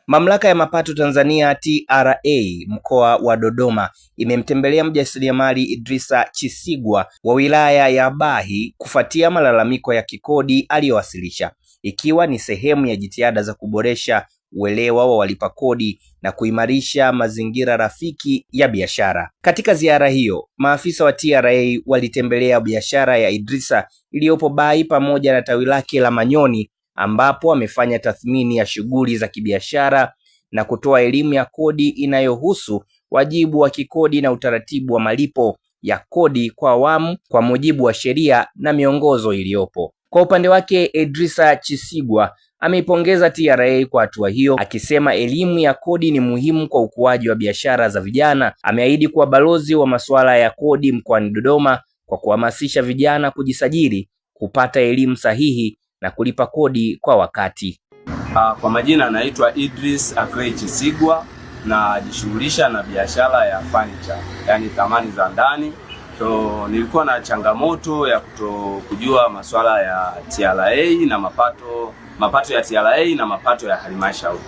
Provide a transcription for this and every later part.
Mamlaka ya Mapato Tanzania TRA mkoa wa Dodoma imemtembelea mjasiriamali Idrisa Chisigwa wa wilaya ya Bahi kufuatia malalamiko ya kikodi aliyowasilisha, ikiwa ni sehemu ya jitihada za kuboresha uelewa wa walipa kodi na kuimarisha mazingira rafiki ya biashara. Katika ziara hiyo, maafisa wa TRA walitembelea biashara ya Idrisa iliyopo Bahi pamoja na tawi lake la Manyoni, ambapo amefanya tathmini ya shughuli za kibiashara na kutoa elimu ya kodi inayohusu wajibu wa kikodi na utaratibu wa malipo ya kodi kwa awamu kwa mujibu wa sheria na miongozo iliyopo. Kwa upande wake, Idrisa Chisigwa ameipongeza TRA kwa hatua hiyo, akisema elimu ya kodi ni muhimu kwa ukuaji wa biashara za vijana. Ameahidi kuwa balozi wa masuala ya kodi mkoani Dodoma kwa kuhamasisha vijana kujisajili, kupata elimu sahihi na kulipa kodi kwa wakati. Kwa majina naitwa Idris Akrey Chisigwa, na jishughulisha na biashara ya furniture, yani thamani za ndani. So nilikuwa na changamoto ya kujua masuala ya TRA na mapato ya TRA na mapato ya halmashauri.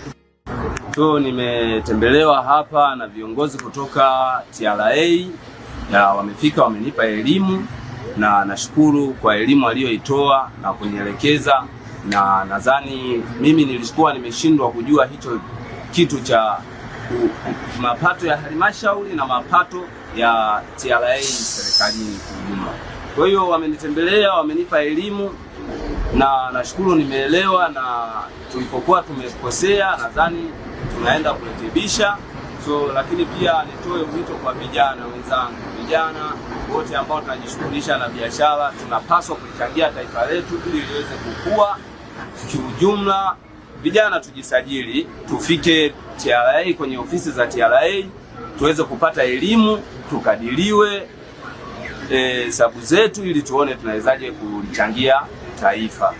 So nimetembelewa hapa na viongozi kutoka TRA na wamefika, wamenipa elimu na nashukuru kwa elimu aliyoitoa na kunielekeza, na nadhani mimi nilikuwa nimeshindwa kujua hicho kitu cha mapato ya halmashauri na mapato ya TRA serikalini kwa ujumla. Kwa hiyo wamenitembelea, wamenipa elimu na nashukuru nimeelewa, na tulipokuwa tumekosea nadhani tunaenda kurekebisha. So lakini pia nitoe wito kwa vijana wenzangu, vijana wote ambao tunajishughulisha na biashara, tunapaswa kulichangia taifa letu ili liweze kukua kiujumla. Vijana tujisajili, tufike TRA, kwenye ofisi za TRA tuweze kupata elimu, tukadiliwe hesabu zetu ili tuone tunawezaje kulichangia taifa.